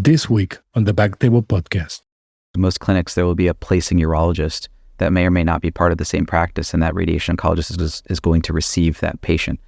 This week on the BackTable podcast. In most clinics, there will be a placing urologist that may or may not be part of the same practice, and that radiation oncologist is going to receive that patient.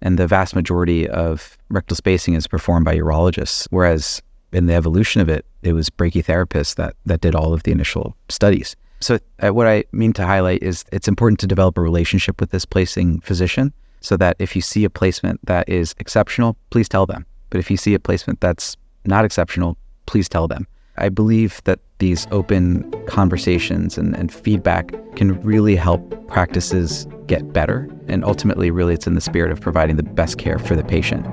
And the vast majority of rectal spacing is performed by urologists, whereas in the evolution of it, it was brachytherapists that did all of the initial studies. So what I mean to highlight is it's important to develop a relationship with this placing physician so that if you see a placement that is exceptional, please tell them. But if you see a placement that's not exceptional, please tell them. I believe that these open conversations and feedback can really help practices get better. And ultimately, really, it's in the spirit of providing the best care for the patient.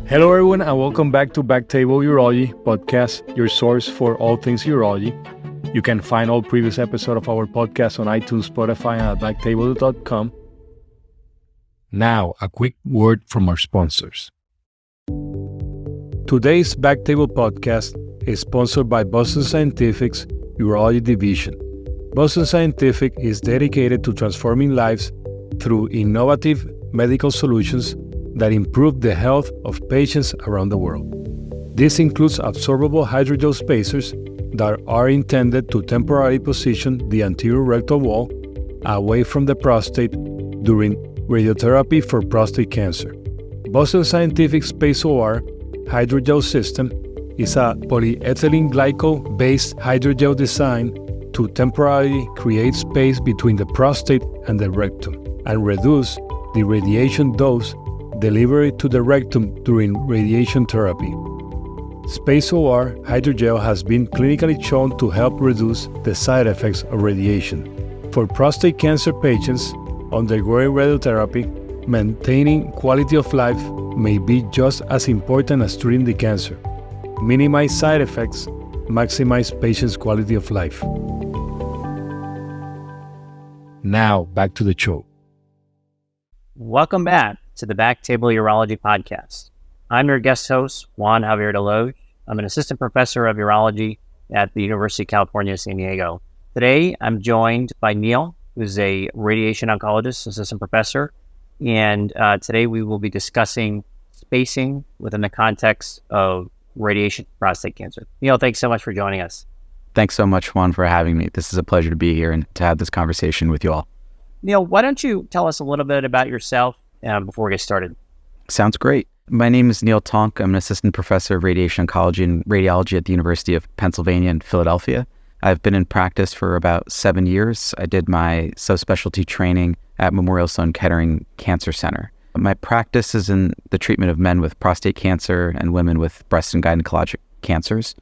Hello, everyone, and welcome back to BackTable Urology podcast, your source for all things urology. You can find all previous episodes of our podcast on iTunes, Spotify, and at backtable.com. Now, a quick word from our sponsors. Today's BackTable podcast is sponsored by Boston Scientific's Urology Division. Boston Scientific is dedicated to transforming lives through innovative medical solutions that improve the health of patients around the world. This includes absorbable hydrogel spacers that are intended to temporarily position the anterior rectal wall away from the prostate during radiotherapy for prostate cancer. Boston Scientific SpaceOAR Hydrogel system is a polyethylene glycol-based hydrogel designed to temporarily create space between the prostate and the rectum and reduce the radiation dose delivered to the rectum during radiation therapy. SpaceOAR Hydrogel has been clinically shown to help reduce the side effects of radiation. For prostate cancer patients undergoing radiotherapy, maintaining quality of life may be just as important as treating the cancer. Minimize side effects, maximize patients' quality of life. Now, back to the show. Welcome back to the BackTable Urology podcast. I'm your guest host, Juan Javier-Desloges. I'm an assistant professor of urology at the University of California, San Diego. Today, I'm joined by Neil, who's a radiation oncologist, assistant professor. And today we will be discussing spacing within the context of radiation prostate cancer. Neil, thanks so much for joining us. Thanks so much, Juan, for having me. This is a pleasure to be here and to have this conversation with you all. Neil, why don't you tell us a little bit about yourself before we get started? Sounds great. My name is Neil Taunk. I'm an assistant professor of radiation oncology and radiology at the University of Pennsylvania in Philadelphia. I've been in practice for about 7 years. I did my subspecialty training at Memorial Sloan Kettering Cancer Center. My practice is in the treatment of men with prostate cancer and women with breast and gynecologic cancers.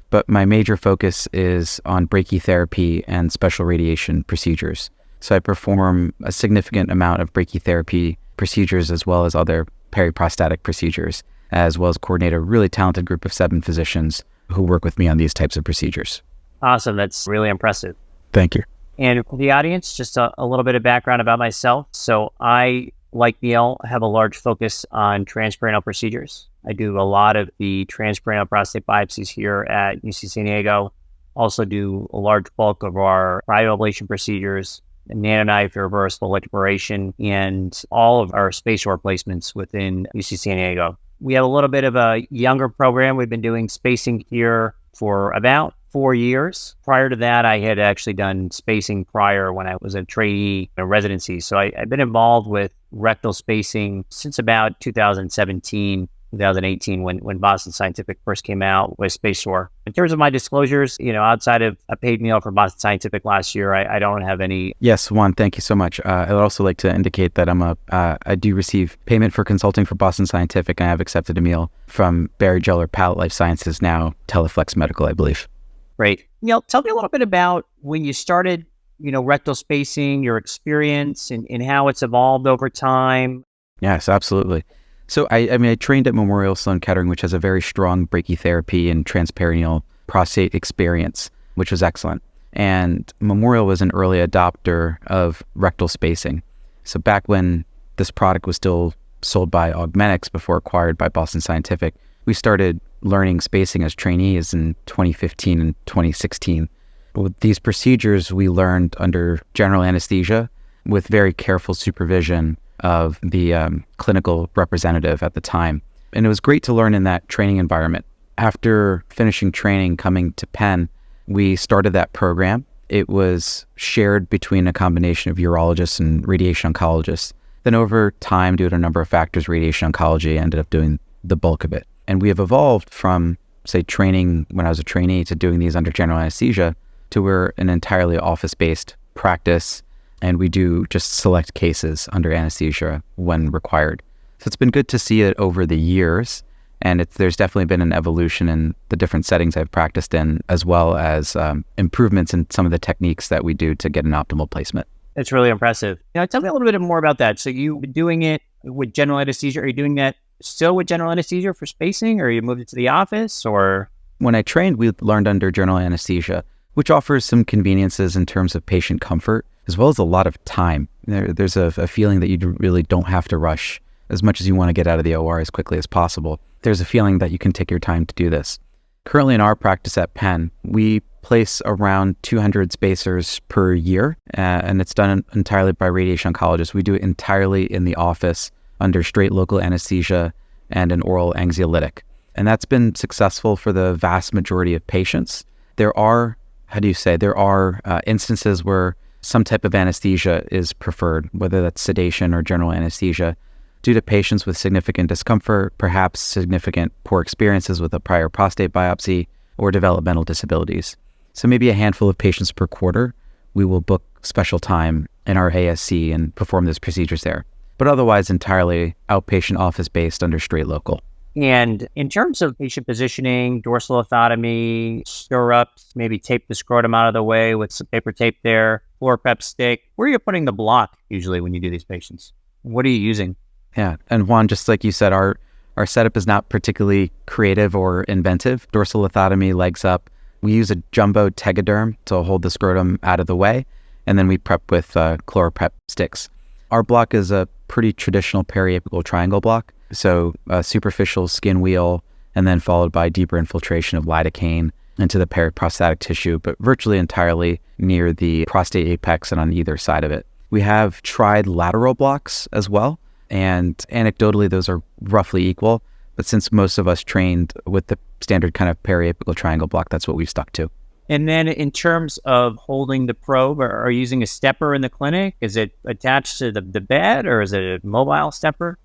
But my major focus is on brachytherapy and special radiation procedures. So I perform a significant amount of brachytherapy procedures as well as other periprostatic procedures, as well as coordinate a really talented group of 7 physicians who work with me on these types of procedures. Awesome. That's really impressive. Thank you. And for the audience, just a little bit of background about myself. So I, like Neil, have a large focus on transperineal procedures. I do a lot of the transperineal prostate biopsies here at UC San Diego. Also do a large bulk of our cryoablation procedures, NanoKnife, reversible electroporation, and all of our SpaceOAR placements within UC San Diego. We have a little bit of a younger program. We've been doing spacing here for about 4 years. Prior to that, I had actually done spacing prior when I was a trainee in residency. So I've been involved with rectal spacing since about 2017, 2018, when Boston Scientific first came out with SpaceOAR. In terms of my disclosures, outside of a paid meal for Boston Scientific last year, I don't have any. Yes, Juan, thank you so much. I'd also like to indicate that I do receive payment for consulting for Boston Scientific, and I have accepted a meal from Barrigel or Palette Life Sciences, now Teleflex Medical, I believe. Great. Neil, tell me a little bit about when you started, rectal spacing, your experience and how it's evolved over time. Yes, absolutely. So I trained at Memorial Sloan Kettering, which has a very strong brachytherapy and transperineal prostate experience, which was excellent. And Memorial was an early adopter of rectal spacing. So back when this product was still sold by Augmenix before acquired by Boston Scientific, we started learning spacing as trainees in 2015 and 2016. With these procedures, we learned under general anesthesia with very careful supervision of the clinical representative at the time. And it was great to learn in that training environment. After finishing training, coming to Penn, we started that program. It was shared between a combination of urologists and radiation oncologists. Then over time, due to a number of factors, radiation oncology ended up doing the bulk of it. And we have evolved from, say, training when I was a trainee to doing these under general anesthesia to we're an entirely office-based practice, and we do just select cases under anesthesia when required. So it's been good to see it over the years, and there's definitely been an evolution in the different settings I've practiced in, as well as improvements in some of the techniques that we do to get an optimal placement. It's really impressive. Tell me a little bit more about that. So you've been doing it with general anesthesia. Are you doing that still with general anesthesia for spacing, or you moved it to the office, or? When I trained, we learned under general anesthesia, which offers some conveniences in terms of patient comfort, as well as a lot of time. There's a feeling that you really don't have to rush as much as you want to get out of the OR as quickly as possible. There's a feeling that you can take your time to do this. Currently in our practice at Penn, we place around 200 spacers per year, and it's done entirely by radiation oncologists. We do it entirely in the office under straight local anesthesia and an oral anxiolytic. And that's been successful for the vast majority of patients. There are instances where some type of anesthesia is preferred, whether that's sedation or general anesthesia, due to patients with significant discomfort, perhaps significant poor experiences with a prior prostate biopsy, or developmental disabilities. So maybe a handful of patients per quarter, we will book special time in our ASC and perform those procedures there. But otherwise entirely outpatient office-based under straight local. And in terms of patient positioning, dorsal lithotomy, stirrups, maybe tape the scrotum out of the way with some paper tape there, floor prep stick, where are you putting the block usually when you do these patients? What are you using? Yeah, and Juan, just like you said, our setup is not particularly creative or inventive. Dorsal lithotomy, legs up. We use a jumbo tegaderm to hold the scrotum out of the way, and then we prep with ChloraPrep sticks. Our block is a pretty traditional periapical triangle block. So a superficial skin wheel, and then followed by deeper infiltration of lidocaine into the periprostatic tissue, but virtually entirely near the prostate apex and on either side of it. We have tried lateral blocks as well, and anecdotally those are roughly equal, but since most of us trained with the standard kind of periapical triangle block, that's what we've stuck to. And then in terms of holding the probe, are you using a stepper in the clinic? Is it attached to the bed, or is it a mobile stepper?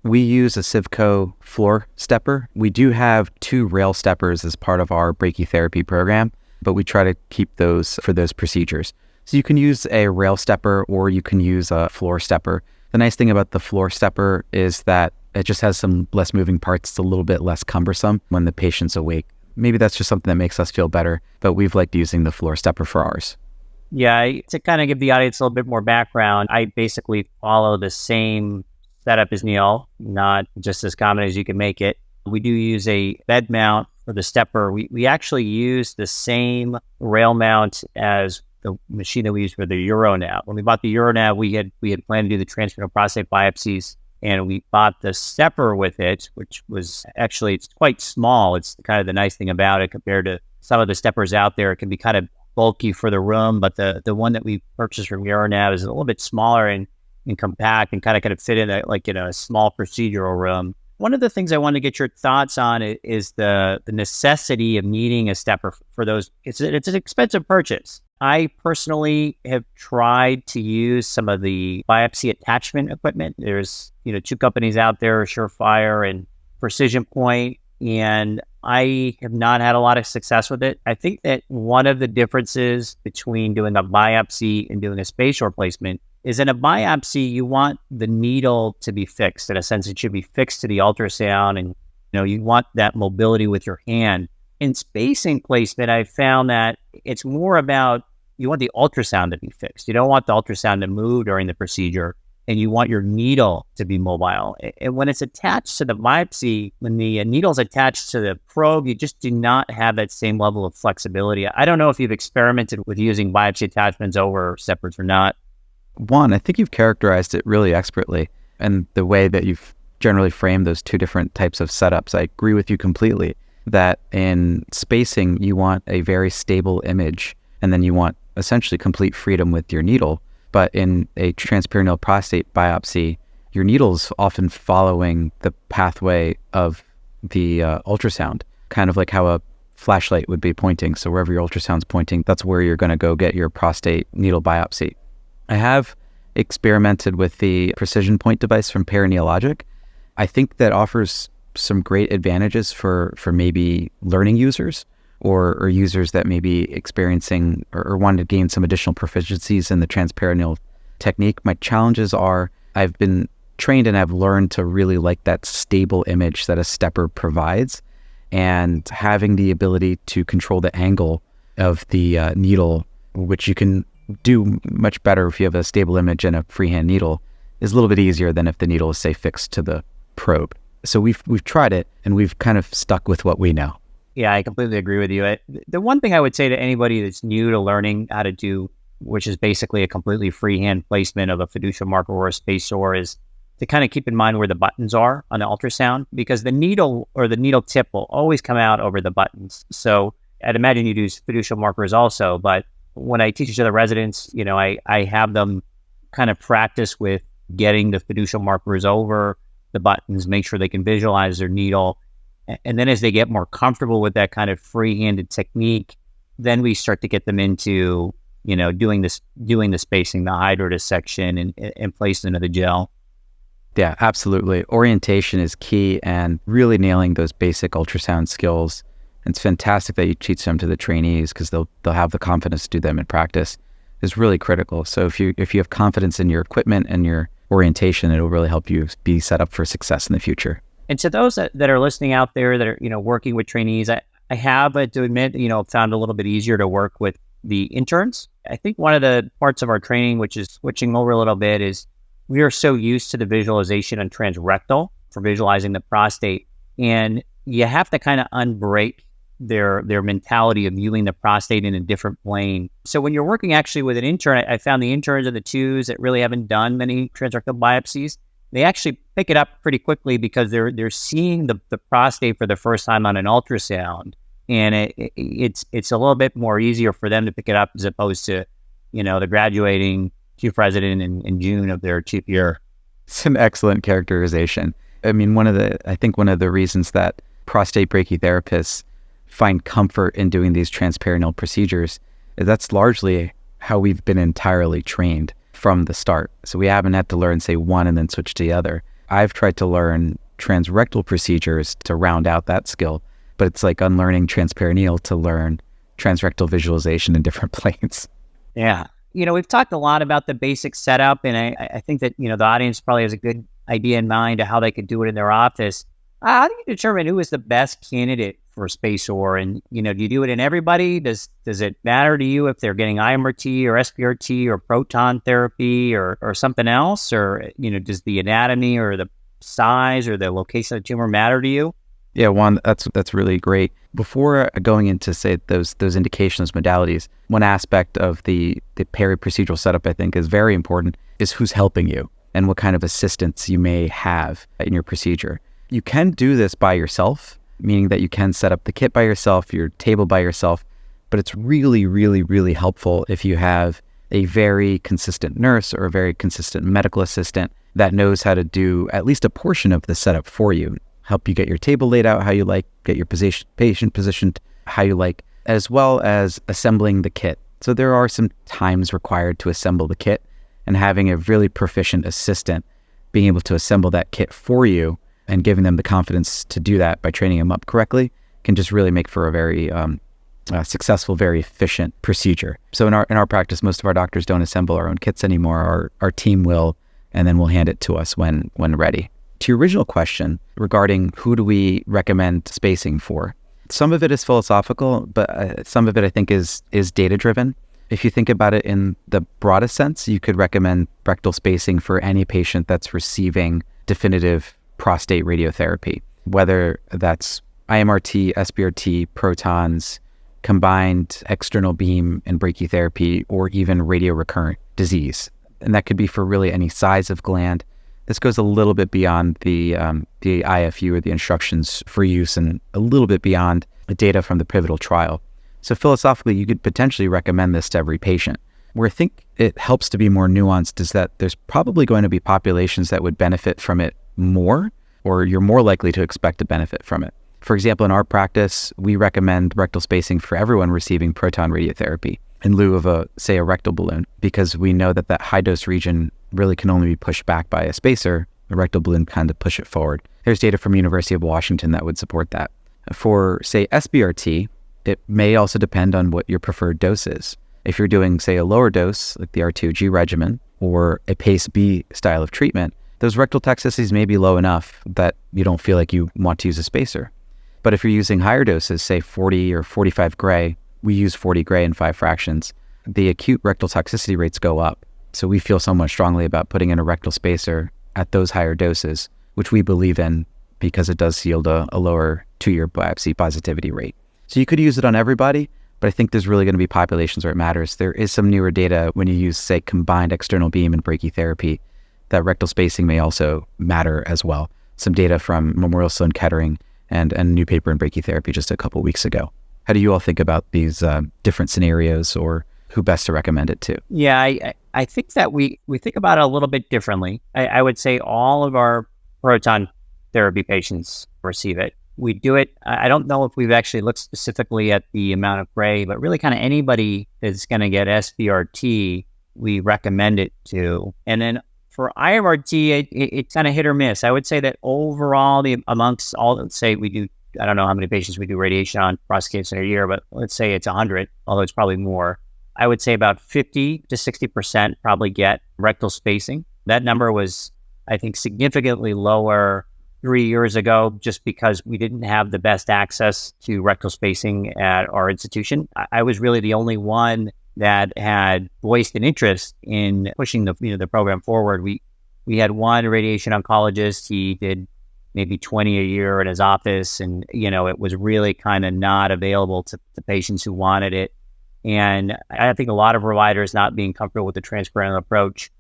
We use a Civco floor stepper. We do have 2 rail steppers as part of our brachytherapy program, but we try to keep those for those procedures. So you can use a rail stepper or you can use a floor stepper. The nice thing about the floor stepper is that it just has some less moving parts. It's a little bit less cumbersome when the patient's awake. Maybe that's just something that makes us feel better, but we've liked using the floor stepper for ours. Yeah, to kind of give the audience a little bit more background, I basically follow the same setup as Neil, not just as common as you can make it. We do use a bed mount for the stepper. We actually use the same rail mount as the machine that we use for the UroNav. When we bought the UroNav, we had planned to do the transperineal prostate biopsies, and we bought the stepper with it, which was actually, it's quite small. It's kind of the nice thing about it compared to some of the steppers out there. It can be kind of bulky for the room, but the one that we purchased from UroNav is a little bit smaller and compact and kind of fit in a small procedural room. One of the things I want to get your thoughts on is the necessity of needing a stepper for those. It's an expensive purchase. I personally have tried to use some of the biopsy attachment equipment. There's 2 companies out there, Surefire and Precision Point, and I have not had a lot of success with it. I think that one of the differences between doing a biopsy and doing a SpaceOAR placement is in a biopsy, you want the needle to be fixed. In a sense, it should be fixed to the ultrasound, and you want that mobility with your hand. In spacing placement, I found that it's more about you want the ultrasound to be fixed. You don't want the ultrasound to move during the procedure, and you want your needle to be mobile. And when it's attached to the biopsy, when the needle's attached to the probe, you just do not have that same level of flexibility. I don't know if you've experimented with using biopsy attachments over steppers or not. Juan, I think you've characterized it really expertly, and the way that you've generally framed those 2 different types of setups. I agree with you completely that in spacing, you want a very stable image, and then you want essentially complete freedom with your needle. But in a transperineal prostate biopsy, your needle's often following the pathway of the ultrasound, kind of like how a flashlight would be pointing. So wherever your ultrasound's pointing, that's where you're going to go get your prostate needle biopsy. I have experimented with the precision point device from Perineologic. I think that offers some great advantages for maybe learning users or users that may be experiencing or want to gain some additional proficiencies in the transperineal technique. My challenges are I've been trained and I've learned to really like that stable image that a stepper provides, and having the ability to control the angle of the needle, which you can do much better if you have a stable image and a freehand needle, is a little bit easier than if the needle is, say, fixed to the probe. So we've tried it and we've kind of stuck with what we know. Yeah, I completely agree with you. The one thing I would say to anybody that's new to learning how to do, which is basically a completely freehand placement of a fiducial marker or a SpaceOAR, is to kind of keep in mind where the buttons are on the ultrasound, because the needle or the needle tip will always come out over the buttons. So I'd imagine you do fiducial markers also, but when I teach each of the residents, I have them kind of practice with getting the fiducial markers over the buttons, make sure they can visualize their needle. And then as they get more comfortable with that kind of free-handed technique, then we start to get them into, doing the spacing, the hydrodissection and placement of the gel. Yeah, absolutely. Orientation is key, and really nailing those basic ultrasound skills. It's fantastic that you teach them to the trainees, because they'll have the confidence to do them in practice, is really critical. So if you have confidence in your equipment and your orientation, it'll really help you be set up for success in the future. And to those that are listening out there that are, working with trainees, I have to admit, found it a little bit easier to work with the interns. I think one of the parts of our training, which is switching over a little bit, is we are so used to the visualization on transrectal for visualizing the prostate. And you have to kind of unbreak their mentality of viewing the prostate in a different plane. So when you're working actually with an intern, I found the interns and the twos that really haven't done many transrectal biopsies, they actually pick it up pretty quickly because they're seeing the prostate for the first time on an ultrasound. And it's a little bit more easier for them to pick it up as opposed to, the graduating chief resident in June of their chief year. It's an excellent characterization. I mean, one of the reasons that prostate brachytherapists find comfort in doing these transperineal procedures, that's largely how we've been entirely trained from the start. So we haven't had to learn, say, one and then switch to the other. I've tried to learn transrectal procedures to round out that skill, but it's like unlearning transperineal to learn transrectal visualization in different planes. Yeah. We've talked a lot about the basic setup, and I think that, the audience probably has a good idea in mind of how they could do it in their office. How do you determine who is the best candidate for SpaceOAR? And, do you do it in everybody? Does it matter to you if they're getting IMRT or SBRT or proton therapy or something else? Or, does the anatomy or the size or the location of the tumor matter to you? Yeah, Juan, that's really great. Before going into, say, those indications, modalities, one aspect of the peri-procedural setup I think is very important is who's helping you and what kind of assistance you may have in your procedure. You can do this by yourself, meaning that you can set up the kit by yourself, your table by yourself, but it's really, really, really helpful if you have a very consistent nurse or a very consistent medical assistant that knows how to do at least a portion of the setup for you, help you get your table laid out how you like, get your patient positioned how you like, as well as assembling the kit. So there are some times required to assemble the kit, and having a really proficient assistant being able to assemble that kit for you and giving them the confidence to do that by training them up correctly can just really make for a very successful, very efficient procedure. So in our practice, most of our doctors don't assemble our own kits anymore. Our team will, and then we'll hand it to us when ready. To your original question regarding who do we recommend spacing for, some of it is philosophical, but some of it I think is data-driven. If you think about it in the broadest sense, you could recommend rectal spacing for any patient that's receiving definitive prostate radiotherapy, whether that's IMRT, SBRT, protons, combined external beam and brachytherapy, or even radiorecurrent disease. And that could be for really any size of gland. This goes a little bit beyond the IFU or the instructions for use, and a little bit beyond the data from the pivotal trial. So philosophically, you could potentially recommend this to every patient. Where I think it helps to be more nuanced is that there's probably going to be populations that would benefit from it more, or you're more likely to expect to benefit from it. For example, in our practice, we recommend rectal spacing for everyone receiving proton radiotherapy in lieu of a rectal balloon, because we know that high dose region really can only be pushed back by a spacer. A rectal balloon kind of push it forward. There's data from University of Washington that would support that. For, say, SBRT, it may also depend on what your preferred dose is. If you're doing, say, a lower dose, like the R2G regimen, or a PACE B style of treatment, those rectal toxicities may be low enough that you don't feel like you want to use a spacer. But if you're using higher doses, say 40 or 45 gray, we use 40 gray in 5 fractions, the acute rectal toxicity rates go up. So we feel somewhat strongly about putting in a rectal spacer at those higher doses, which we believe in because it does yield a lower 2-year biopsy positivity rate. So you could use it on everybody, but I think there's really going to be populations where it matters. There is some newer data when you use, say, combined external beam and brachytherapy, that rectal spacing may also matter as well. Some data from Memorial Sloan Kettering and a new paper in brachytherapy just a couple weeks ago. How do you all think about these different scenarios, or who best to recommend it to? Yeah, I think that we think about it a little bit differently. I would say all of our proton therapy patients receive it. We do it, I don't know if we've actually looked specifically at the amount of gray, but really kind of anybody that's going to get SBRT, we recommend it to. And then for IMRT, it's kind of hit or miss. I would say that overall, amongst all, let's say we do, I don't know how many patients we do radiation on prostate cancer a year, but let's say it's 100, although it's probably more. I would say about 50 to 60% probably get rectal spacing. That number was, I think, significantly lower 3 years ago, just because we didn't have the best access to rectal spacing at our institution. I was really the only one that had voiced an interest in pushing the program forward. We had one radiation oncologist. He did maybe 20 a year in his office, and it was really kind of not available to patients who wanted it. And I think a lot of providers, not being comfortable with the transparent approach,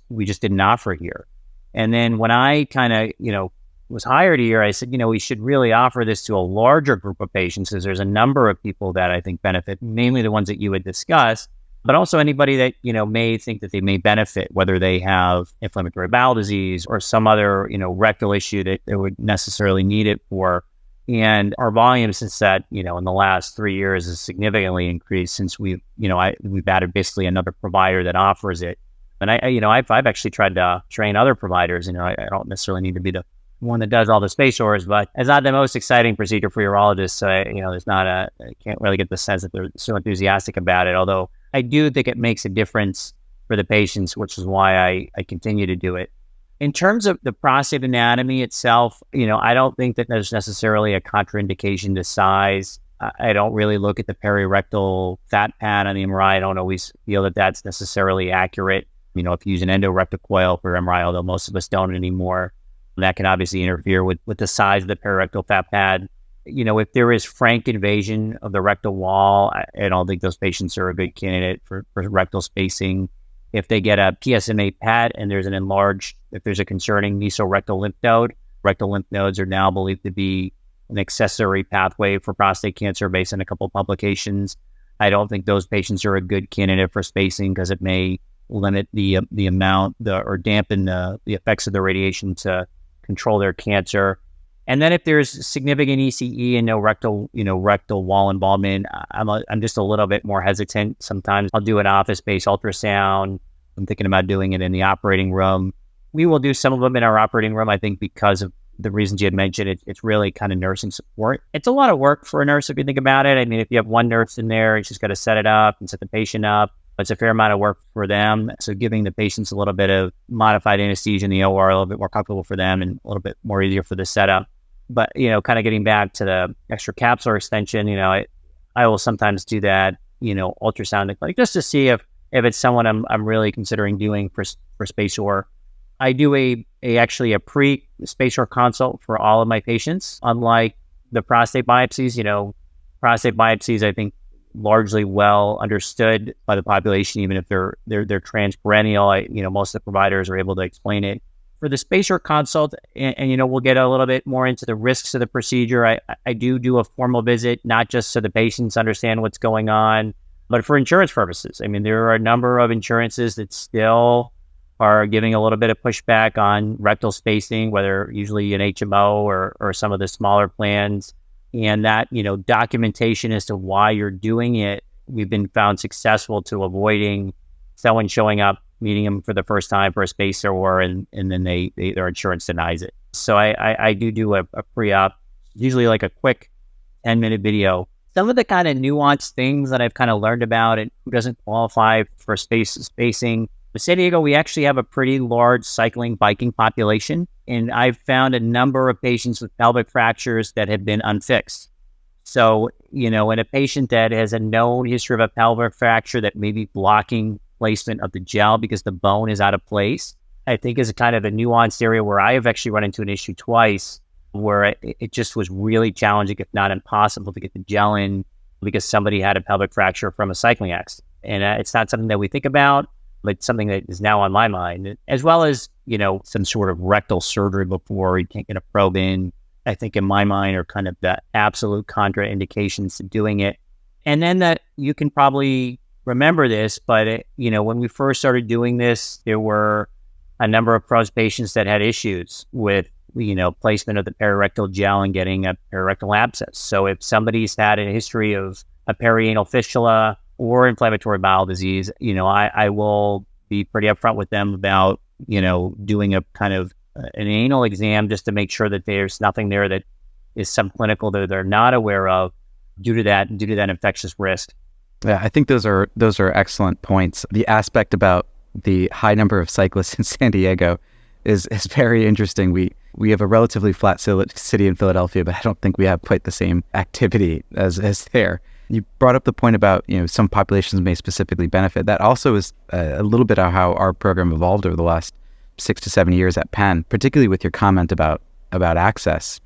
we just didn't offer here. And then when I kind of was hired here, I said, we should really offer this to a larger group of patients, because there's a number of people that I think benefit, mainly the ones that you would discuss, but also anybody that, may think that they may benefit, whether they have inflammatory bowel disease or some other, rectal issue that they would necessarily need it for. And our volume since that, in the last 3 years has significantly increased since we've added basically another provider that offers it. And I've actually tried to train other providers. I don't necessarily need to be the one that does all the SpaceOARs, but it's not the most exciting procedure for urologists. So, I can't really get the sense that they're so enthusiastic about it. Although I do think it makes a difference for the patients, which is why I continue to do it. In terms of the prostate anatomy itself, I don't think that there's necessarily a contraindication to size. I don't really look at the perirectal fat pad on the MRI. I don't always feel that that's necessarily accurate. If you use an endorectal coil for MRI, although most of us don't anymore, that can obviously interfere with the size of the perirectal fat pad. If there is frank invasion of the rectal wall, I don't think those patients are a good candidate for rectal spacing. If they get a PSMA PET and there's if there's a concerning mesorectal lymph node, rectal lymph nodes are now believed to be an accessory pathway for prostate cancer based on a couple of publications. I don't think those patients are a good candidate for spacing, because it may limit the amount or dampen the effects of the radiation to control their cancer. And then if there's significant ECE and no rectal wall involvement, I'm just a little bit more hesitant. Sometimes I'll do an office-based ultrasound. I'm thinking about doing it in the operating room. We will do some of them in our operating room, I think, because of the reasons you had mentioned. It's really kind of nursing support. It's a lot of work for a nurse if you think about it. I mean, if you have one nurse in there, she's got to set it up and set the patient up. It's a fair amount of work for them. So giving the patients a little bit of modified anesthesia in the OR, a little bit more comfortable for them and a little bit more easier for the setup. But, kind of getting back to the extracapsular extension, I will sometimes do that, ultrasound in the clinic, just to see if it's someone I'm really considering doing for SpaceOAR. I do actually a pre-SpaceOAR consult for all of my patients. Unlike the prostate biopsies, prostate biopsies, I think, largely well understood by the population, even if they're transperineal. Most of the providers are able to explain it. For the SpaceOAR consult, and we'll get a little bit more into the risks of the procedure. I do a formal visit, not just so the patients understand what's going on, but for insurance purposes. I mean, there are a number of insurances that still are giving a little bit of pushback on rectal spacing, whether usually an HMO or some of the smaller plans. And that, documentation as to why you're doing it, we've been found successful to avoiding someone showing up, meeting them for the first time for a SpaceOAR, and then their insurance denies it. So I do a pre-op, usually like a quick 10-minute video. Some of the kind of nuanced things that I've kind of learned about and who doesn't qualify for spacing. In San Diego, we actually have a pretty large cycling, biking population, and I've found a number of patients with pelvic fractures that have been unfixed. So, in a patient that has a known history of a pelvic fracture that may be blocking placement of the gel because the bone is out of place, I think is a kind of a nuanced area where I have actually run into an issue twice where it just was really challenging, if not impossible, to get the gel in because somebody had a pelvic fracture from a cycling accident. And it's not something that we think about, but something that is now on my mind, as well as, some sort of rectal surgery before you can't get a probe in. I think in my mind are kind of the absolute contraindications to doing it. And then that you can probably remember this, but when we first started doing this, there were a number of pros patients that had issues with, placement of the perirectal gel and getting a perirectal abscess. So if somebody's had a history of a perianal fistula or inflammatory bowel disease, I will be pretty upfront with them about, doing a kind of an anal exam just to make sure that there's nothing there that is subclinical that they're not aware of due to that infectious risk. Yeah, I think those are excellent points. The aspect about the high number of cyclists in San Diego is very interesting. We have a relatively flat city in Philadelphia, but I don't think we have quite the same activity as there. You brought up the point about, some populations may specifically benefit. That also is a little bit of how our program evolved over the last 6 to 7 years at Penn, particularly with your comment about access.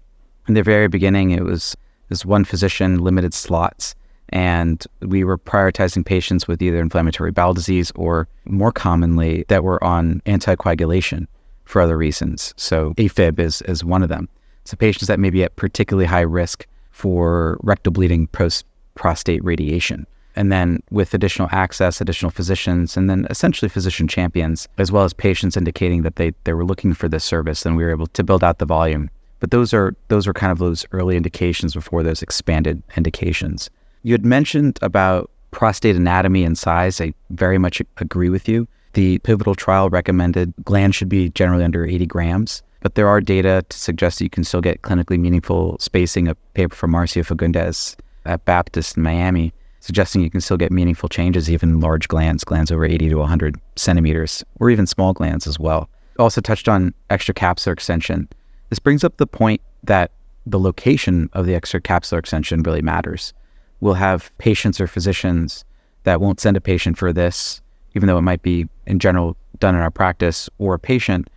In the very beginning, it was this one physician, limited slots, and we were prioritizing patients with either inflammatory bowel disease or more commonly that were on anticoagulation for other reasons. So AFib is one of them. So patients that may be at particularly high risk for rectal bleeding post-prostate radiation. And then with additional access, additional physicians, and then essentially physician champions, as well as patients indicating that they were looking for this service, and we were able to build out the volume. But those are kind of those early indications before those expanded indications. You had mentioned about prostate anatomy and size. I very much agree with you. The pivotal trial recommended gland should be generally under 80 grams, but there are data to suggest that you can still get clinically meaningful spacing. A paper from Marcia Fagundes at Baptist in Miami suggesting you can still get meaningful changes, even in large glands over 80 to 100 centimeters, or even small glands as well. Also touched on extracapsular extension. This brings up the point that the location of the extracapsular extension really matters. We'll have patients or physicians that won't send a patient for this, even though it might be in general done in our practice, or a patient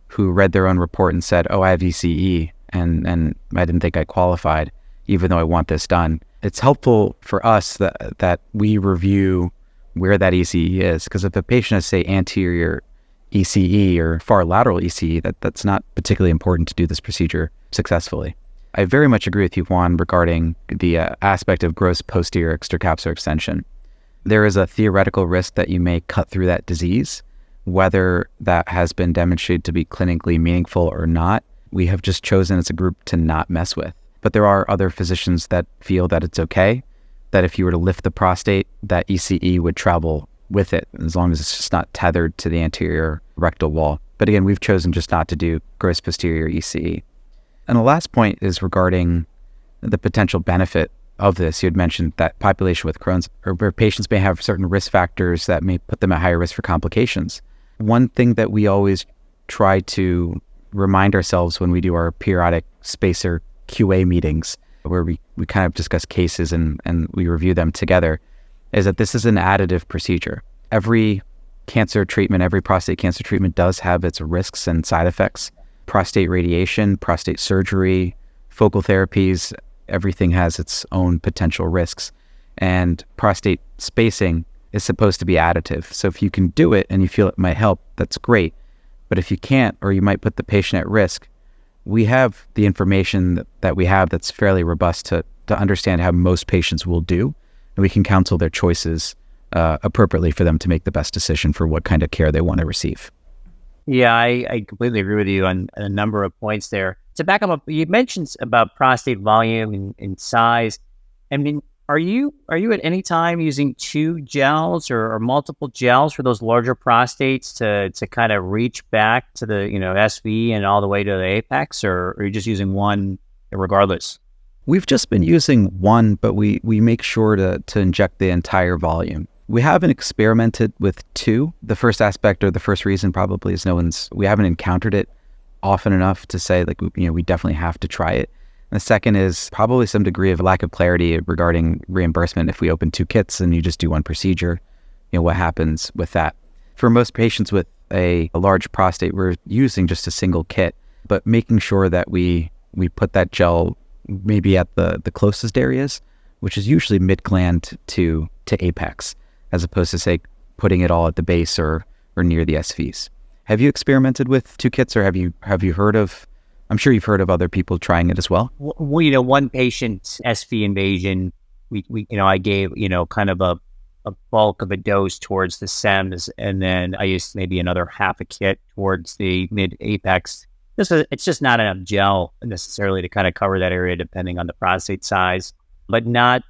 who read their own report and said, I have ECE and I didn't think I qualified, even though I want this done. It's helpful for us that we review where that ECE is, because if a patient has, say, anterior ECE or far lateral ECE, that's not particularly important to do this procedure successfully. I very much agree with you, Juan, regarding the aspect of gross posterior extracapsular extension. There is a theoretical risk that you may cut through that disease. Whether that has been demonstrated to be clinically meaningful or not, we have just chosen as a group to not mess with. But there are other physicians that feel that it's okay, that if you were to lift the prostate, that ECE would travel with it, as long as it's just not tethered to the anterior rectal wall. But again, we've chosen just not to do gross posterior ECE. And the last point is regarding the potential benefit of this. You had mentioned that population with Crohn's, or where patients may have certain risk factors that may put them at higher risk for complications. One thing that we always try to remind ourselves when we do our periodic SpaceOAR QA meetings, where we kind of discuss cases and we review them together, is that this is an additive procedure. Every cancer treatment, every prostate cancer treatment does have its risks and side effects. Prostate radiation, prostate surgery, focal therapies, everything has its own potential risks. And prostate spacing is supposed to be additive. So if you can do it and you feel it might help, that's great. But if you can't, or you might put the patient at risk, we have the information that we have that's fairly robust to understand how most patients will do, and we can counsel their choices appropriately for them to make the best decision for what kind of care they want to receive. Yeah, I completely agree with you on a number of points there. To back up, you mentioned about prostate volume and size. I mean, are you at any time using 2 gels or multiple gels for those larger prostates to kind of reach back to the SV and all the way to the apex, or are you just using one regardless? We've just been using one, but we make sure to inject the entire volume. We haven't experimented with 2. The first aspect, or the first reason probably, is we haven't encountered it often enough to say we definitely have to try it. And the second is probably some degree of lack of clarity regarding reimbursement. If we open 2 kits and you just do one procedure, what happens with that? For most patients with a large prostate, we're using just a single kit, but making sure that we put that gel maybe at the closest areas, which is usually mid-gland to apex, as opposed to, say, putting it all at the base or near the SVs. Have you experimented with 2 kits, or have you heard of, I'm sure you've heard of other people trying it as well? Well, one patient's SV invasion, I gave, kind of a bulk of a dose towards the SEMS, and then I used maybe another half a kit towards the mid-apex. It's just not enough gel necessarily to kind of cover that area depending on the prostate size, but not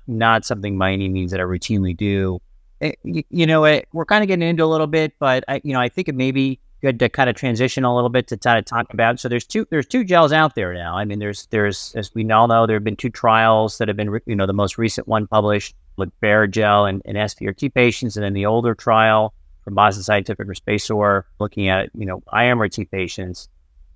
something by any means that I routinely do. We're kind of getting into a little bit, but I think it may be good to kind of transition a little bit to try to talk about. So there's two gels out there now. I mean, there's as we all know, there have been 2 trials that have been, the most recent one published with Barrigel and SVRT patients, and then the older trial from Boston Scientific or SpaceOAR looking at, IMRT patients.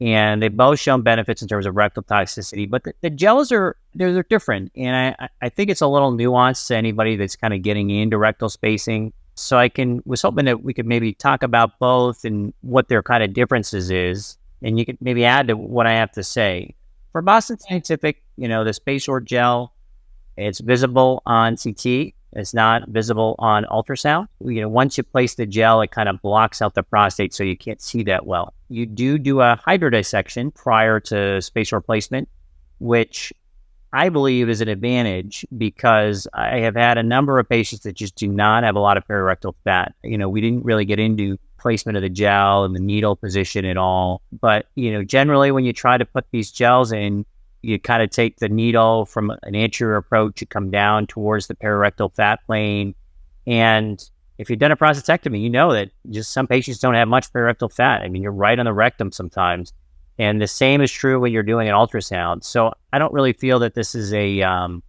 And they've both shown benefits in terms of rectal toxicity, but the gels they're different. And I think it's a little nuanced to anybody that's kind of getting into rectal spacing. So was hoping that we could maybe talk about both and what their kind of differences is. And you could maybe add to what I have to say. For Boston Scientific, the SpaceOAR gel, it's visible on CT. It's not visible on ultrasound. Once you place the gel, it kind of blocks out the prostate, so you can't see that well. You do a hydrodissection prior to SpaceOAR placement, which I believe is an advantage because I have had a number of patients that just do not have a lot of perirectal fat. We didn't really get into placement of the gel and the needle position at all. But, generally when you try to put these gels in, you kind of take the needle from an anterior approach, you come down towards the perirectal fat plane. And if you've done a prostatectomy, you know that just some patients don't have much perirectal fat. I mean, you're right on the rectum sometimes. And the same is true when you're doing an ultrasound. So I don't really feel that this is a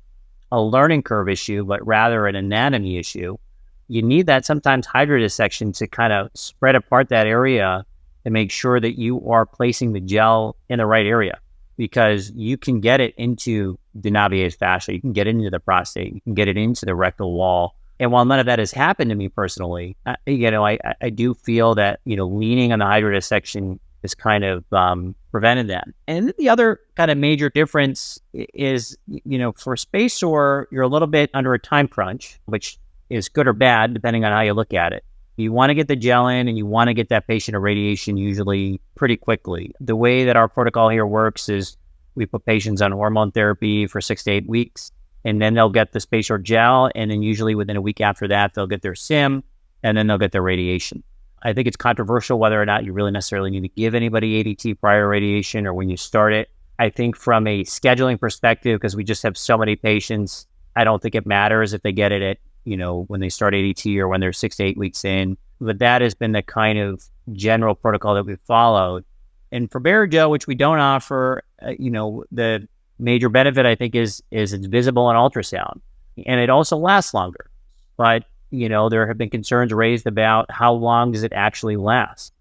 learning curve issue, but rather an anatomy issue. You need that sometimes hydrodissection to kind of spread apart that area to make sure that you are placing the gel in the right area, because you can get it into the naviated fascia, you can get it into the prostate, you can get it into the rectal wall. And while none of that has happened to me personally, I do feel that, leaning on the hydrodissection has kind of prevented that. And the other kind of major difference is, for SpaceOAR, you're a little bit under a time crunch, which is good or bad, depending on how you look at it. You want to get the gel in and you want to get that patient irradiation usually pretty quickly. The way that our protocol here works is we put patients on hormone therapy for 6 to 8 weeks, and then they'll get the SpaceOAR gel, and then usually within a week after that, they'll get their SIM, and then they'll get their radiation. I think it's controversial whether or not you really necessarily need to give anybody ADT prior radiation or when you start it. I think from a scheduling perspective, because we just have so many patients, I don't think it matters if they get it at, when they start ADT or when they're 6 to 8 weeks in. But that has been the kind of general protocol that we've followed. And for Barrigel, which we don't offer, the major benefit, I think, is it's visible on ultrasound. And it also lasts longer. But, there have been concerns raised about how long does it actually last.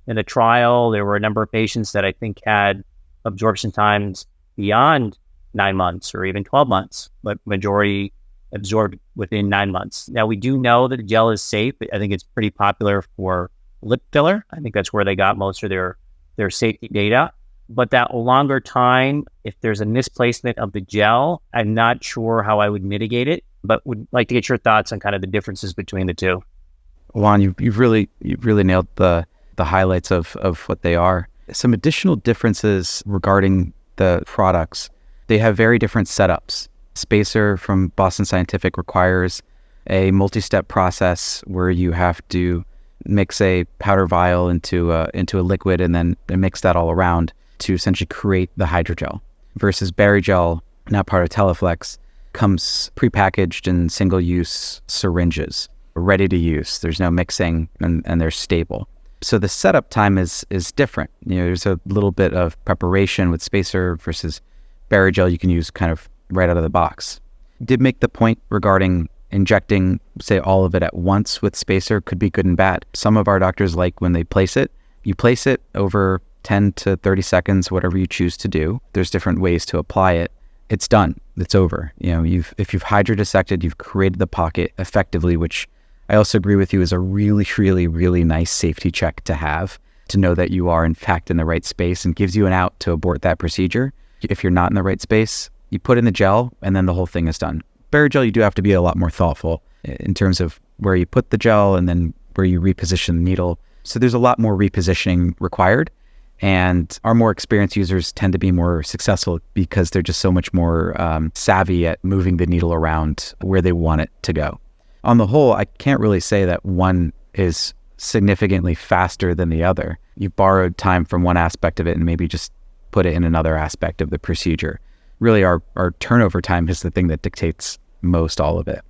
In the trial, there were a number of patients that I think had absorption times beyond 9 months or even 12 months, but majority absorbed within 9 months. Now, we do know that the gel is safe. I think it's pretty popular for lip filler. I think that's where they got most of their safety data. But that longer time, if there's a misplacement of the gel, I'm not sure how I would mitigate it, but would like to get your thoughts on kind of the differences between the two. Juan, you've really nailed the the highlights of what they are. Some additional differences regarding the products. They have very different setups. SpaceOAR from Boston Scientific requires a multi-step process where you have to mix a powder vial into a liquid and then mix that all around to essentially create the hydrogel. Versus Barrigel, now part of Teleflex, comes prepackaged in single-use syringes, ready to use. There's no mixing and they're stable. So the setup time is different. There's a little bit of preparation with SpaceOAR versus Barrigel you can use kind of right out of the box. Did make the point regarding injecting, say, all of it at once with SpaceOAR could be good and bad. Some of our doctors like when they place it, you place it over 10 to 30 seconds, whatever you choose to do. There's different ways to apply it. It's done. It's over. If you've hydrodissected, you've created the pocket effectively, which I also agree with you is a really, really, really nice safety check to have, to know that you are in fact in the right space and gives you an out to abort that procedure. If you're not in the right space, you put in the gel and then the whole thing is done. Barrigel, you do have to be a lot more thoughtful in terms of where you put the gel and then where you reposition the needle. So there's a lot more repositioning required. And our more experienced users tend to be more successful because they're just so much more savvy at moving the needle around where they want it to go. On the whole, I can't really say that one is significantly faster than the other. You've borrowed time from one aspect of it and maybe just put it in another aspect of the procedure. Really, our turnover time is the thing that dictates most all of it.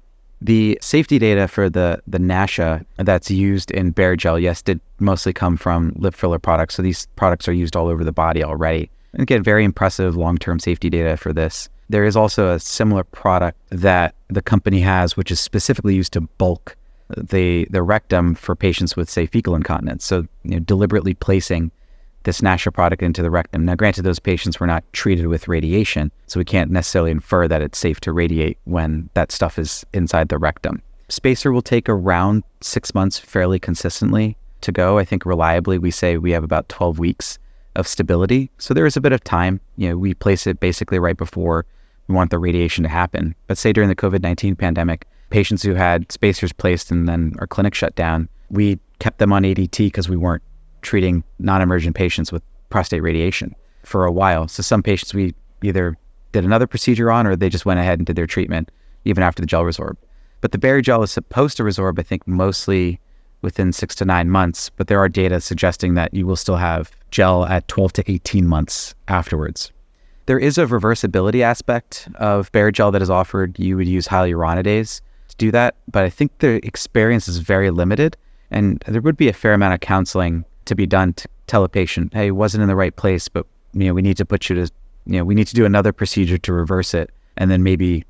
The safety data for the NASHA that's used in Barrigel, yes, did mostly come from lip filler products. So these products are used all over the body already. And again, very impressive long-term safety data for this. There is also a similar product that the company has, which is specifically used to bulk the rectum for patients with, say, fecal incontinence. So deliberately placing this NASHA product into the rectum. Now, granted, those patients were not treated with radiation, so we can't necessarily infer that it's safe to radiate when that stuff is inside the rectum. SpaceOAR will take around 6 months fairly consistently to go. I think reliably we say we have about 12 weeks of stability. So there is a bit of time. We place it basically right before we want the radiation to happen. But say during the COVID-19 pandemic, patients who had SpaceOARs placed and then our clinic shut down, we kept them on ADT because we weren't treating non-emergent patients with prostate radiation for a while. So some patients we either did another procedure on or they just went ahead and did their treatment even after the gel resorb. But the Barrigel is supposed to resorb, I think, mostly within 6 to 9 months, but there are data suggesting that you will still have gel at 12 to 18 months afterwards. There is a reversibility aspect of Barrigel that is offered. You would use hyaluronidase to do that, but I think the experience is very limited, and there would be a fair amount of counseling to be done to tell a patient, hey, it wasn't in the right place, but we need to put you to, we need to do another procedure to reverse it, and then maybe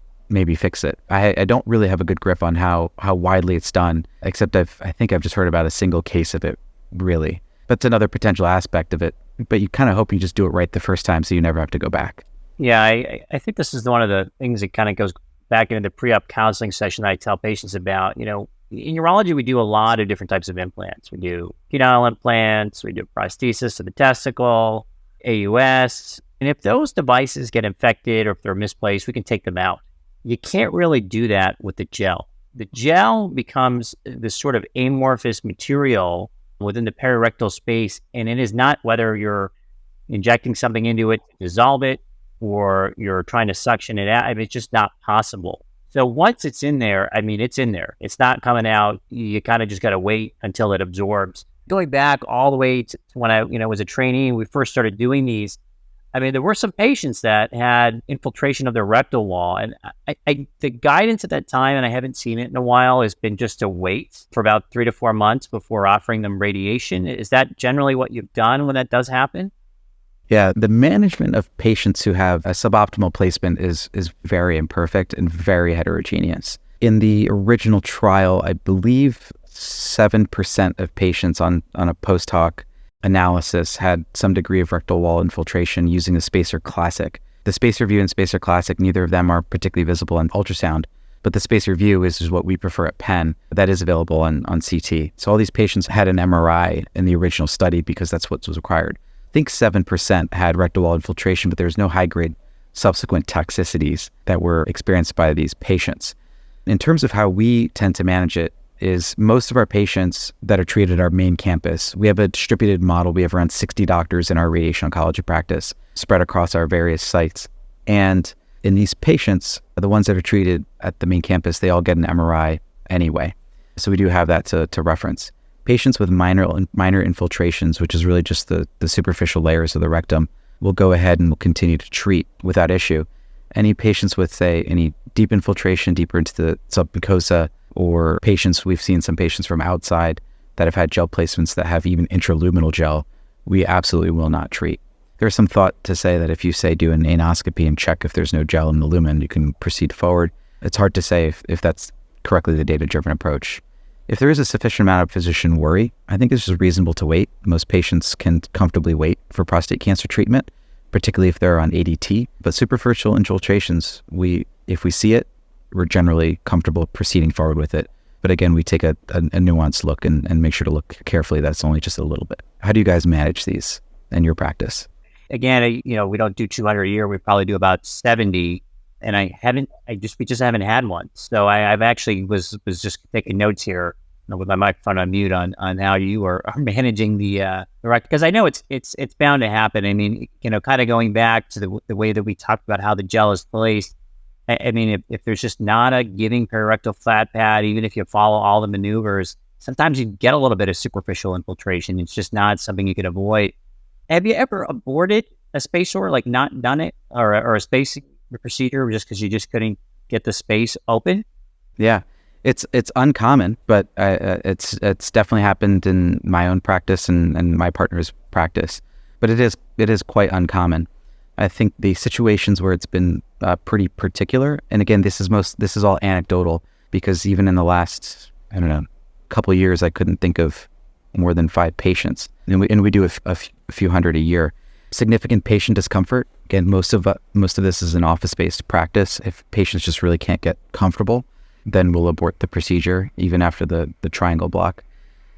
fix it. I don't really have a good grip on how widely it's done, except I think I've just heard about a single case of it, really. But it's another potential aspect of it. But you kind of hope you just do it right the first time so you never have to go back. Yeah, I think this is one of the things that kind of goes back into the pre-op counseling session that I tell patients about. In urology, we do a lot of different types of implants. We do penile implants, we do prosthesis of the testicle, AUS. And if those devices get infected or if they're misplaced, we can take them out. You can't really do that with the gel. The gel becomes this sort of amorphous material within the perirectal space, and it is not whether you're injecting something into it to dissolve it or you're trying to suction it out. It's just not possible. So once it's in there, it's in there. It's not coming out. You kind of just got to wait until it absorbs. Going back all the way to when I was a trainee and we first started doing these, there were some patients that had infiltration of their rectal wall. And the guidance at that time, and I haven't seen it in a while, has been just to wait for about 3 to 4 months before offering them radiation. Is that generally what you've done when that does happen? Yeah, the management of patients who have a suboptimal placement is very imperfect and very heterogeneous. In the original trial, I believe 7% of patients on a post-hoc analysis had some degree of rectal wall infiltration using the SpaceOAR Classic. The SpaceOAR View and SpaceOAR Classic, neither of them are particularly visible on ultrasound, but the SpaceOAR View is what we prefer at Penn. That is available on CT. So all these patients had an MRI in the original study because that's what was required. I think 7% had rectal wall infiltration, but there was no high-grade subsequent toxicities that were experienced by these patients. In terms of how we tend to manage it, is most of our patients that are treated at our main campus, we have a distributed model. We have around 60 doctors in our radiation oncology practice spread across our various sites. And in these patients, the ones that are treated at the main campus, they all get an MRI anyway. So we do have that to reference. Patients with minor infiltrations, which is really just the superficial layers of the rectum, we'll go ahead and we'll continue to treat without issue. Any patients with, say, any deep infiltration deeper into the submucosa, or we've seen some patients from outside that have had gel placements that have even intraluminal gel, we absolutely will not treat. There's some thought to say that if you do an anoscopy and check if there's no gel in the lumen, you can proceed forward. It's hard to say if that's correctly the data-driven approach. If there is a sufficient amount of physician worry, I think it's just reasonable to wait. Most patients can comfortably wait for prostate cancer treatment, particularly if they're on ADT. But superficial infiltrations, if we see it, we're generally comfortable proceeding forward with it. But again, we take a nuanced look and make sure to look carefully that it's only just a little bit. How do you guys manage these in your practice? Again, we don't do 200 a year. We probably do about 70. And we just haven't had one. So I've actually was just taking notes here with my microphone on mute on how you are managing the rectal, because I know it's bound to happen. I mean, kind of going back to the way that we talked about how the gel is placed. I mean, if there's just not a giving perirectal flat pad, even if you follow all the maneuvers, sometimes you get a little bit of superficial infiltration. It's just not something you can avoid. Have you ever aborted a SpaceOAR, like not done it, or a spacing procedure just because you just couldn't get the space open? Yeah, it's uncommon, but it's definitely happened in my own practice and my partner's practice. But it is quite uncommon. I think the situations where it's been pretty particular, and again, this is all anecdotal, because even in the last, couple of years, I couldn't think of more than 5 patients, and we do a few hundred a year. Significant patient discomfort. Again, most of this is an office-based practice. If patients just really can't get comfortable, then we'll abort the procedure even after the triangle block.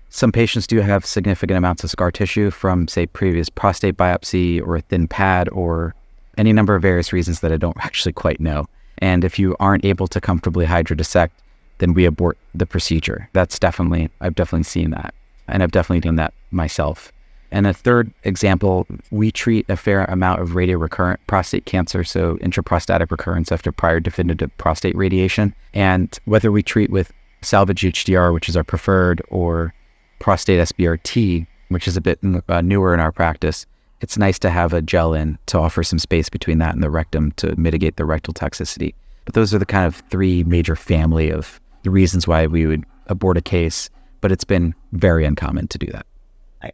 Some patients do have significant amounts of scar tissue from, say, previous prostate biopsy or a thin pad or any number of various reasons that I don't actually quite know. And if you aren't able to comfortably hydrodissect, then we abort the procedure. I've definitely seen that. And I've definitely done that myself. And a third example, we treat a fair amount of radiorecurrent prostate cancer, so intraprostatic recurrence after prior definitive prostate radiation. And whether we treat with salvage HDR, which is our preferred, or prostate SBRT, which is a bit newer in our practice, it's nice to have a gel in to offer some space between that and the rectum to mitigate the rectal toxicity. But those are the kind of 3 major family of the reasons why we would abort a case, but it's been very uncommon to do that.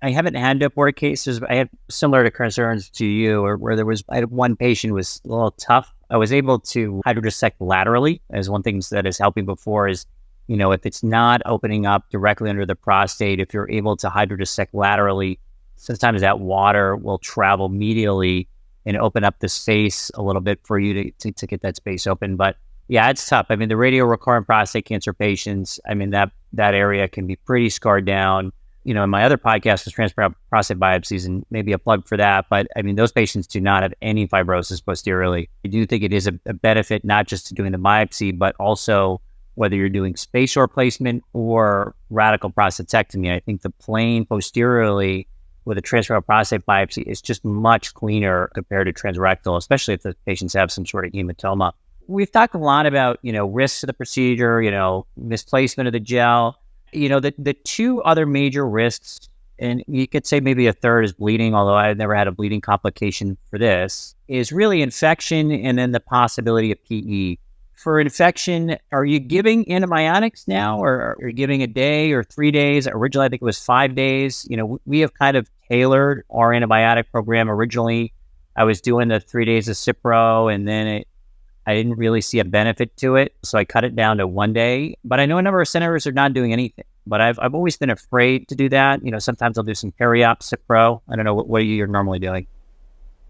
I haven't had to abort cases. I had similar to concerns to you, where I had one patient who was a little tough. I was able to hydrodissect laterally, as one thing that is helping before is, if it's not opening up directly under the prostate, if you're able to hydrodissect laterally, sometimes that water will travel medially and open up the space a little bit for you to get that space open. But yeah, it's tough. I mean, the radiorecurrent prostate cancer patients, I mean, that area can be pretty scarred down. In my other podcast was transparent prostate biopsies, and maybe a plug for that. But I mean, those patients do not have any fibrosis posteriorly. I do think it is a benefit, not just to doing the biopsy, but also whether you're doing SpaceOAR placement or radical prostatectomy. I think the plane posteriorly with a transrectal prostate biopsy is just much cleaner compared to transrectal, especially if the patients have some sort of hematoma. We've talked a lot about, risks of the procedure, misplacement of the gel. The 2 other major risks, and you could say maybe a third is bleeding, although I've never had a bleeding complication for this, is really infection and then the possibility of PE. For infection, are you giving antibiotics now, or are you giving a day or 3 days? Originally, I think it was 5 days. We have kind of tailored our antibiotic program. Originally, I was doing the 3 days of Cipro, and then I didn't really see a benefit to it, so I cut it down to 1 day. But I know a number of centers are not doing anything. But I've always been afraid to do that. Sometimes I'll do some peri-op Cipro. I don't know what you're normally doing.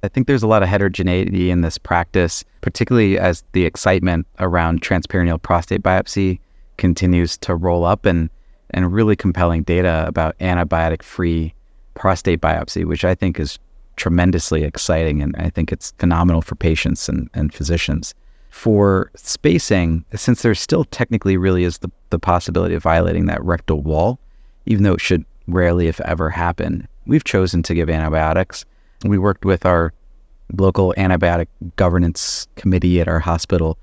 I think there's a lot of heterogeneity in this practice, particularly as the excitement around transperineal prostate biopsy continues to roll up, and really compelling data about antibiotic-free prostate biopsy, which I think is tremendously exciting, and I think it's phenomenal for patients and physicians. For spacing, since there still technically really is the possibility of violating that rectal wall, even though it should rarely, if ever, happen, we've chosen to give antibiotics. We worked with our local antibiotic governance committee at our hospital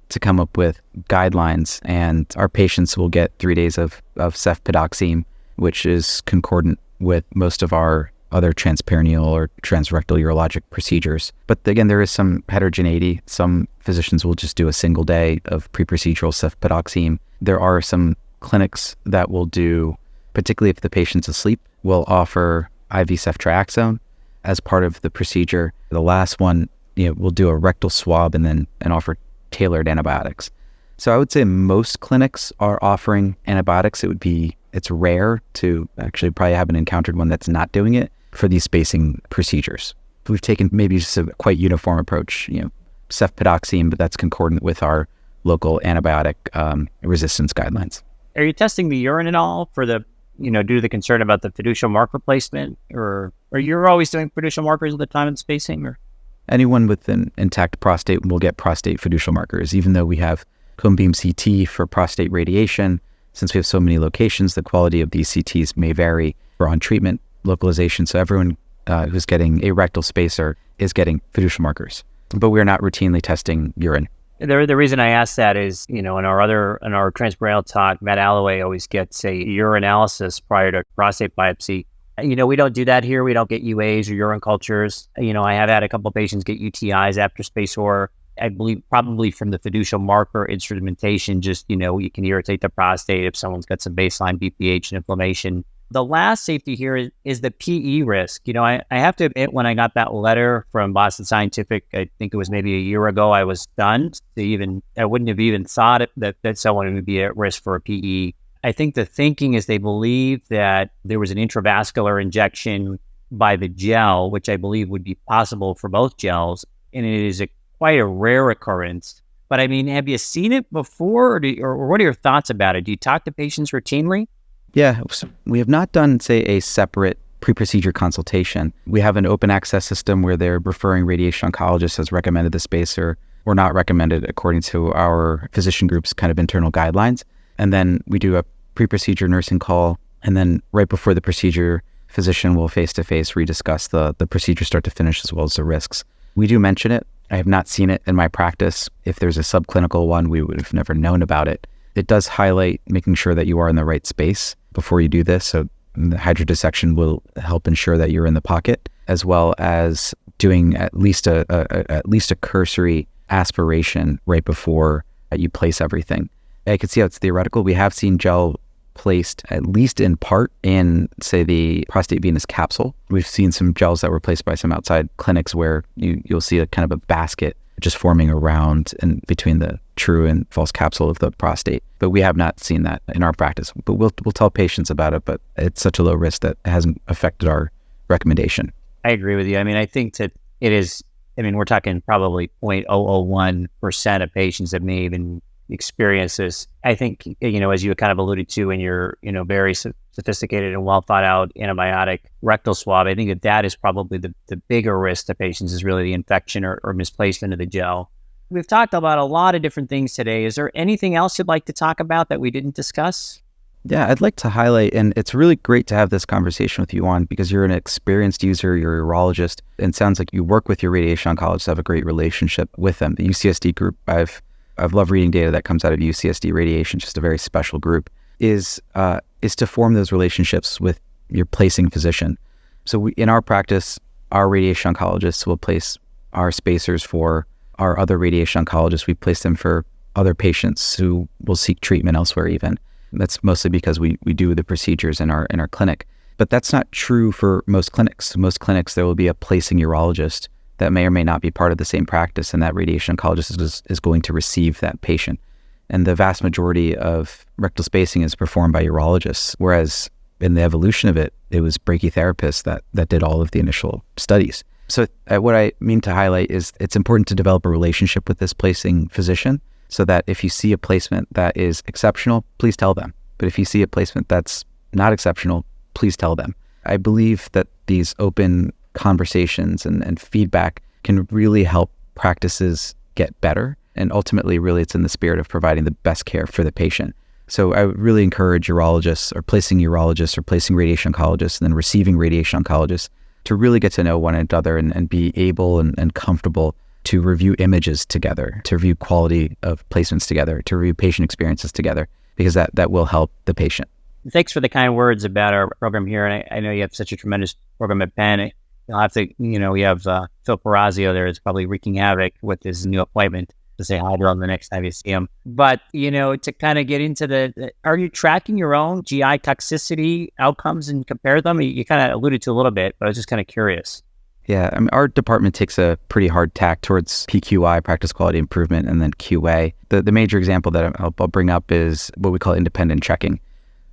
to come up with guidelines, and our patients will get 3 days of cefpidoxime, which is concordant with most of our other transperineal or transrectal urologic procedures. But again, there is some heterogeneity. Some physicians will just do a single day of pre-procedural cefpidoxime. There are some clinics that will do, particularly if the patient's asleep, will offer IV ceftriaxone as part of the procedure. The last one, we'll do a rectal swab and offer tailored antibiotics. So I would say most clinics are offering antibiotics. It's rare to actually, probably haven't encountered one that's not doing it for these spacing procedures. We've taken maybe just a quite uniform approach, cefpidoxime, but that's concordant with our local antibiotic resistance guidelines. Are you testing the urine at all for the, due to the concern about the fiducial marker placement, or you're always doing fiducial markers at the time of the spacing? Or anyone with an intact prostate will get prostate fiducial markers, even though we have cone beam CT for prostate radiation. Since we have so many locations, the quality of these CTs may vary for on-treatment localization. So everyone who's getting a rectal spacer is getting fiducial markers, but we're not routinely testing urine. The reason I ask that is, in our transperineal talk, Matt Alloway always gets a urinalysis prior to prostate biopsy. We don't do that here. We don't get UAs or urine cultures. I have had a couple of patients get UTIs after SpaceOAR. I believe probably from the fiducial marker instrumentation, just, you can irritate the prostate if someone's got some baseline BPH and inflammation. The last safety here is the PE risk. I have to admit, when I got that letter from Boston Scientific, I think it was maybe a year ago, I was stunned. I wouldn't have even thought that someone would be at risk for a PE. I think the thinking is they believe that there was an intravascular injection by the gel, which I believe would be possible for both gels, and it is quite a rare occurrence. But I mean, have you seen it before, or what are your thoughts about it? Do you talk to patients routinely? Yeah, we have not done, say, a separate pre-procedure consultation. We have an open access system where their referring radiation oncologist has recommended the spacer or not recommended according to our physician group's kind of internal guidelines. And then we do a pre-procedure nursing call. And then right before the procedure, physician will face-to-face rediscuss the procedure start to finish as well as the risks. We do mention it. I have not seen it in my practice. If there's a subclinical one, we would have never known about it. It does highlight making sure that you are in the right space before you do this. So the hydrodissection will help ensure that you're in the pocket, as well as doing at least a cursory aspiration right before you place everything. I can see how it's theoretical. We have seen gel placed at least in part in, say, the prostate venous capsule. We've seen some gels that were placed by some outside clinics where you'll see a kind of a basket just forming around and between the true and false capsule of the prostate. But we have not seen that in our practice. But we'll tell patients about it, but it's such a low risk that it hasn't affected our recommendation. I agree with you. I mean, I think that it is, we're talking probably 0.001% of patients that may even experience this. I think, as you kind of alluded to in your, very sophisticated and well thought out antibiotic rectal swab, I think that is probably the bigger risk to patients is really the infection or misplacement of the gel. We've talked about a lot of different things today. Is there anything else you'd like to talk about that we didn't discuss? Yeah, I'd like to highlight, and it's really great to have this conversation with you, Juan, because you're an experienced user, you're a urologist, and it sounds like you work with your radiation oncologists, have a great relationship with them. The UCSD group, I've loved reading data that comes out of UCSD radiation, just a very special group, is to form those relationships with your placing physician. So in our practice, our radiation oncologists will place our spacers for our other radiation oncologists. We place them for other patients who will seek treatment elsewhere even. That's mostly because we do the procedures in our clinic. But that's not true for most clinics. Most clinics, there will be a placing urologist that may or may not be part of the same practice, and that radiation oncologist is going to receive that patient. And the vast majority of rectal spacing is performed by urologists, whereas in the evolution of it, it was brachytherapists that did all of the initial studies. So what I mean to highlight is it's important to develop a relationship with this placing physician so that if you see a placement that is exceptional, please tell them. But if you see a placement that's not exceptional, please tell them. I believe that these open conversations and feedback can really help practices get better. And ultimately, really, it's in the spirit of providing the best care for the patient. So I would really encourage urologists or placing radiation oncologists and then receiving radiation oncologists to really get to know one another and be able and comfortable to review images together, to review quality of placements together, to review patient experiences together, because that will help the patient. Thanks for the kind words about our program here. And I know you have such a tremendous program at Penn. You'll have to, we have Phil Perazio there is probably wreaking havoc with his new appointment to say hi to him the next time you see him. But, to kind of get into are you tracking your own GI toxicity outcomes and compare them? You kind of alluded to a little bit, but I was just kind of curious. Yeah, our department takes a pretty hard tack towards PQI, practice quality improvement, and then QA. The major example that I'll bring up is what we call independent checking.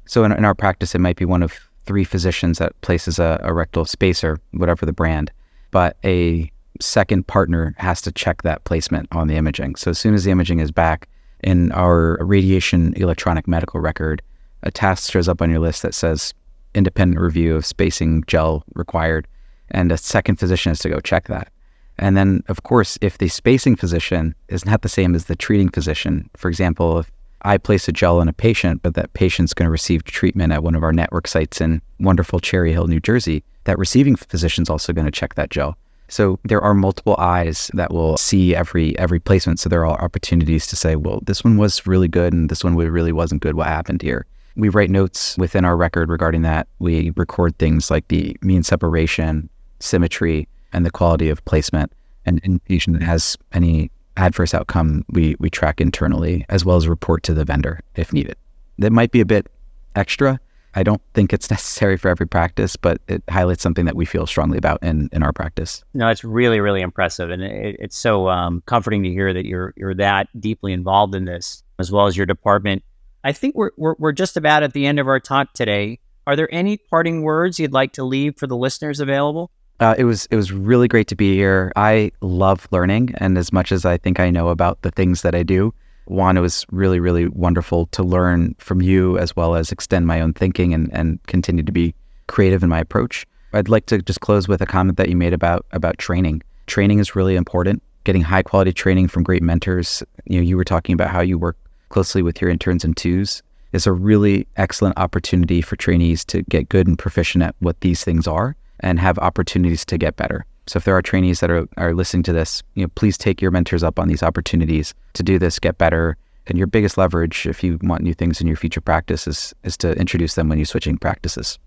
So in our practice, it might be one of 3 physicians that places a rectal spacer, whatever the brand, but a second partner has to check that placement on the imaging. So as soon as the imaging is back, in our radiation electronic medical record, a task shows up on your list that says independent review of spacing gel required, and a second physician has to go check that. And then, of course, if the spacing physician is not the same as the treating physician, for example, if I place a gel on a patient, but that patient's going to receive treatment at one of our network sites in wonderful Cherry Hill, New Jersey, that receiving physician's also going to check that gel. So there are multiple eyes that will see every placement. So there are opportunities to say, well, this one was really good and this one really wasn't good. What happened here? We write notes within our record regarding that. We record things like the mean separation, symmetry, and the quality of placement. And in patient that has any adverse outcome, we track internally as well as report to the vendor if needed. That might be a bit extra. I don't think it's necessary for every practice, but it highlights something that we feel strongly about in our practice. No, it's really, really impressive. And it's so comforting to hear that you're that deeply involved in this, as well as your department. I think we're just about at the end of our talk today. Are there any parting words you'd like to leave for the listeners available? It was really great to be here. I love learning, and as much as I think I know about the things that I do, Juan, it was really, really wonderful to learn from you as well as extend my own thinking and continue to be creative in my approach. I'd like to just close with a comment that you made about training. Training is really important. Getting high quality training from great mentors. You were talking about how you work closely with your interns and twos. Is a really excellent opportunity for trainees to get good and proficient at what these things are and have opportunities to get better. So if there are trainees that are listening to this, please take your mentors up on these opportunities to do this, get better. And your biggest leverage, if you want new things in your future practice, is to introduce them when you're switching practices.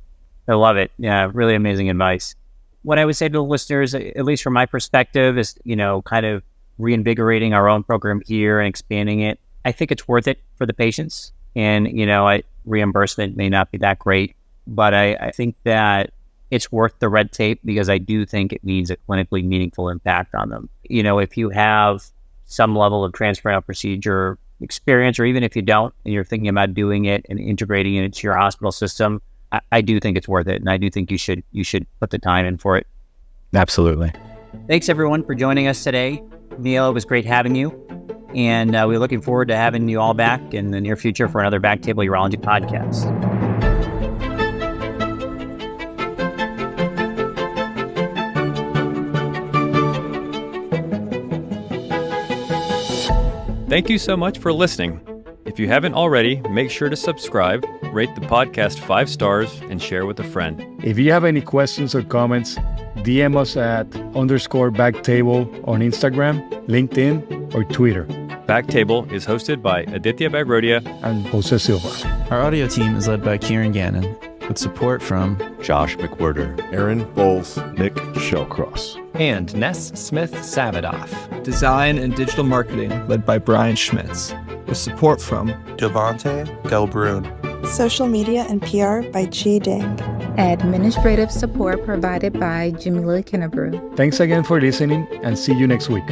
I love it. Yeah, really amazing advice. What I would say to the listeners, at least from my perspective, is, kind of reinvigorating our own program here and expanding it. I think it's worth it for the patients. And, reimbursement may not be that great, but I think that it's worth the red tape because I do think it means a clinically meaningful impact on them. If you have some level of transplant procedure experience, or even if you don't, and you're thinking about doing it and integrating it into your hospital system, I do think it's worth it. And I do think you should put the time in for it. Absolutely. Thanks everyone for joining us today. Neil, it was great having you. And we're looking forward to having you all back in the near future for another BackTable Urology podcast. Thank you so much for listening. If you haven't already, make sure to subscribe, rate the podcast 5 stars, and share with a friend. If you have any questions or comments, DM us at _BackTable on Instagram, LinkedIn, or Twitter. BackTable is hosted by Aditya Bagrodia and Jose Silva. Our audio team is led by Kieran Gannon, with support from Josh McWhirter, Aaron Bowles, Nick Shellcross, and Ness Smith-Savadoff. Design and digital marketing led by Brian Schmitz, with support from Devontae Delbrun. Social media and PR by Chi Ding. Administrative support provided by Jamila Kennebrew. Thanks again for listening and see you next week.